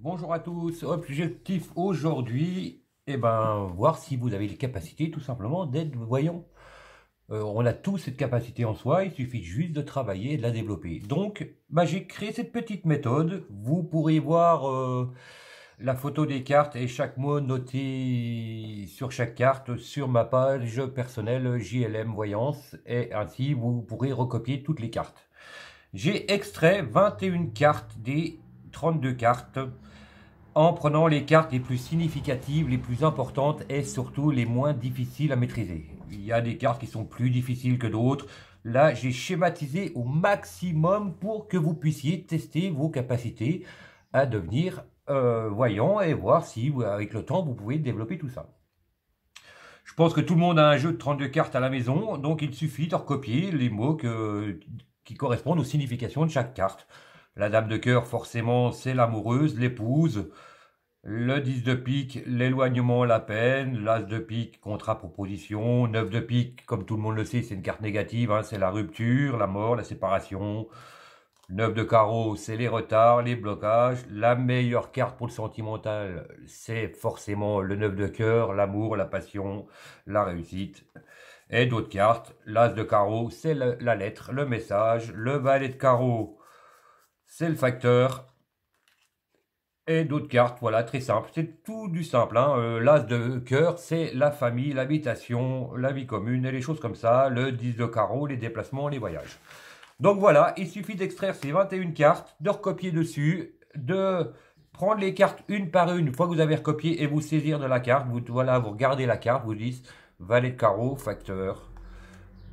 Bonjour à tous. Objectif aujourd'hui, voir si vous avez les capacités tout simplement d'être voyant. On a tous cette capacité en soi, il suffit juste de travailler et de la développer. Donc, j'ai créé cette petite méthode. Vous pourrez voir la photo des cartes et chaque mot noté sur chaque carte sur ma page personnelle JLM Voyance. Et ainsi, vous pourrez recopier toutes les cartes. J'ai extrait 21 cartes des 32 cartes en prenant les cartes les plus significatives, les plus importantes et surtout les moins difficiles à maîtriser. Il y a des cartes qui sont plus difficiles que d'autres. Là, j'ai schématisé au maximum pour que vous puissiez tester vos capacités à devenir voyant et voir si, avec le temps, vous pouvez développer tout ça. Je pense que tout le monde a un jeu de 32 cartes à la maison, donc il suffit de recopier les mots qui correspondent aux significations de chaque carte. La dame de cœur, forcément, c'est l'amoureuse, l'épouse. Le 10 de pique, l'éloignement, la peine. L'as de pique, contrat-proposition. 9 de pique, comme tout le monde le sait, c'est une carte négative, hein, c'est la rupture, la mort, la séparation. 9 de carreau, c'est les retards, les blocages. La meilleure carte pour le sentimental, c'est forcément le 9 de cœur, l'amour, la passion, la réussite. Et d'autres cartes, l'as de carreau, c'est la lettre, le message. Le valet de carreau, c'est le facteur. Et d'autres cartes, voilà, très simple. C'est tout du simple, hein. L'as de cœur, c'est la famille, l'habitation, la vie commune et les choses comme ça. Le 10 de carreau, les déplacements, les voyages. Donc voilà, il suffit d'extraire ces 21 cartes, de recopier dessus, de prendre les cartes une par une fois que vous avez recopié et vous saisir de la carte. Voilà, vous regardez la carte, vous dites valet de carreau, facteur.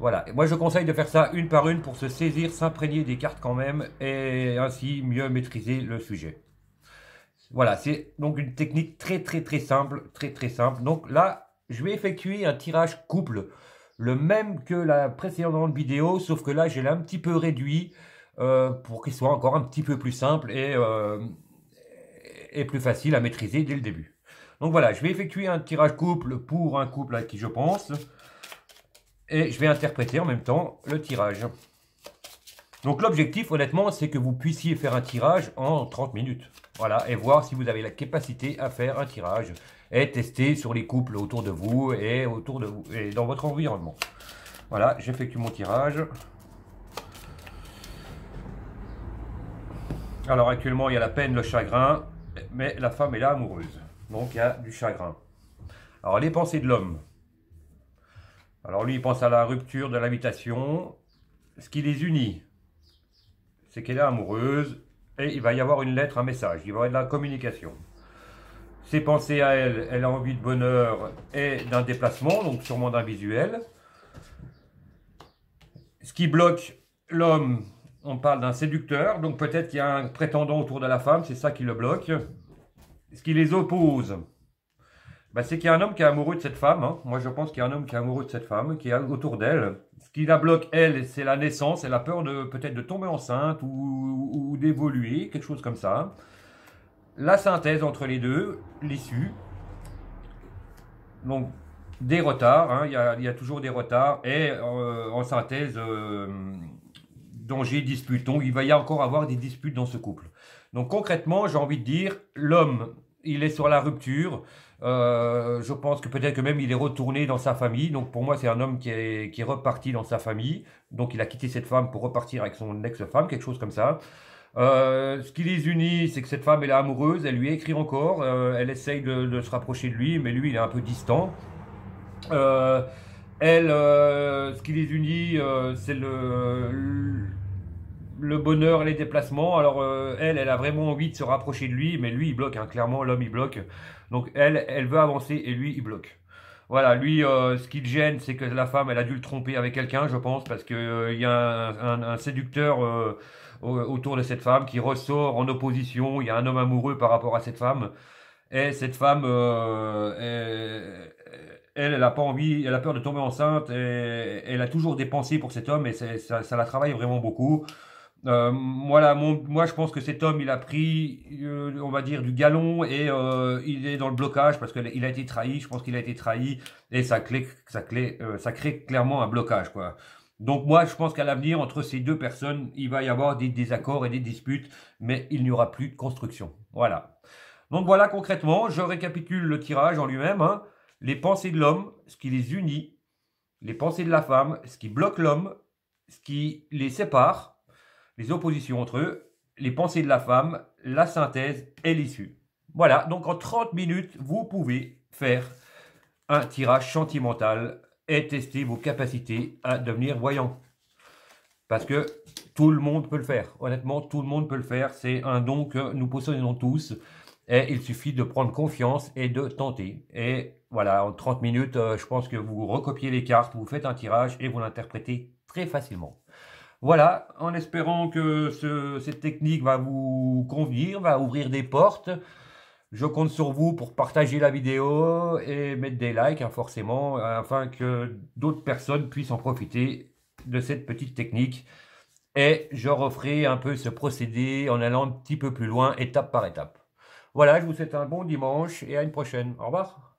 Voilà, et moi je conseille de faire ça une par une pour se saisir, s'imprégner des cartes quand même et ainsi mieux maîtriser le sujet. Voilà, c'est donc une technique très simple, très simple. Donc là, je vais effectuer un tirage couple, le même que la précédente vidéo, sauf que là, je l'ai un petit peu réduit pour qu'il soit encore un petit peu plus simple et plus facile à maîtriser dès le début. Donc voilà, je vais effectuer un tirage couple pour un couple à qui je pense, et je vais interpréter en même temps le tirage. Donc l'objectif, honnêtement, c'est que vous puissiez faire un tirage en 30 minutes. Voilà, et voir si vous avez la capacité à faire un tirage et tester sur les couples autour de vous et dans votre environnement. Voilà, j'effectue mon tirage. Alors actuellement, il y a la peine, le chagrin, mais la femme est là amoureuse. Donc il y a du chagrin. Alors les pensées de l'homme. Alors lui, il pense à la rupture de l'habitation. Ce qui les unit, c'est qu'elle est amoureuse et il va y avoir une lettre, un message, il va y avoir de la communication. Ses pensées à elle, elle a envie de bonheur et d'un déplacement, donc sûrement d'un visuel. Ce qui bloque l'homme, on parle d'un séducteur, donc peut-être qu'il y a un prétendant autour de la femme, c'est ça qui le bloque. Ce qui les oppose, c'est qu'il y a un homme qui est amoureux de cette femme, hein. Moi je pense qu'il y a un homme qui est amoureux de cette femme, qui est autour d'elle. Ce qui la bloque, elle, c'est la naissance, elle a peur peut-être de tomber enceinte ou d'évoluer, quelque chose comme ça. La synthèse entre les deux, l'issue. Donc des retards, hein, il y a toujours des retards. Et en synthèse, danger, dispute. Donc il va y encore avoir des disputes dans ce couple. Donc concrètement, j'ai envie de dire, l'homme, il est sur la rupture. Je pense que peut-être que même il est retourné dans sa famille. Donc pour moi, c'est un homme qui est reparti dans sa famille. Donc il a quitté cette femme pour repartir avec son ex-femme, quelque chose comme ça. Ce qui les unit, c'est que cette femme, elle est amoureuse, elle lui écrit encore, elle essaye de se rapprocher de lui, mais lui, il est un peu distant. Ce qui les unit, c'est le bonheur, les déplacements. Alors elle a vraiment envie de se rapprocher de lui, mais lui il bloque, hein. Clairement l'homme il bloque. Donc elle veut avancer et lui il bloque. Voilà, lui ce qui le gêne, c'est que la femme elle a dû le tromper avec quelqu'un, je pense, parce que il y a un séducteur autour de cette femme qui ressort en opposition. Il y a un homme amoureux par rapport à cette femme, et cette femme elle a pas envie, elle a peur de tomber enceinte, et elle a toujours des pensées pour cet homme, et ça la travaille vraiment beaucoup. Voilà, moi je pense que cet homme il a pris, on va dire, du galon, et il est dans le blocage parce qu'il a été trahi. Je pense qu'il a été trahi, et ça crée clairement un blocage, quoi. Donc moi, je pense qu'à l'avenir, entre ces deux personnes, il va y avoir des désaccords et des disputes, mais il n'y aura plus de construction. Voilà. Donc voilà, concrètement, je récapitule le tirage en lui-même, hein. Les pensées de l'homme, ce qui les unit, les pensées de la femme, ce qui bloque l'homme, ce qui les sépare, les oppositions entre eux, les pensées de la femme, la synthèse et l'issue. Voilà, donc en 30 minutes, vous pouvez faire un tirage sentimental et tester vos capacités à devenir voyant. Parce que tout le monde peut le faire. Honnêtement, tout le monde peut le faire. C'est un don que nous possédons tous. Et il suffit de prendre confiance et de tenter. Et voilà, en 30 minutes, je pense que vous recopiez les cartes, vous faites un tirage et vous l'interprétez très facilement. Voilà, en espérant que cette technique va vous convenir, va ouvrir des portes. Je compte sur vous pour partager la vidéo et mettre des likes, hein, forcément, afin que d'autres personnes puissent en profiter de cette petite technique. Et je referai un peu ce procédé en allant un petit peu plus loin, étape par étape. Voilà, je vous souhaite un bon dimanche et à une prochaine. Au revoir.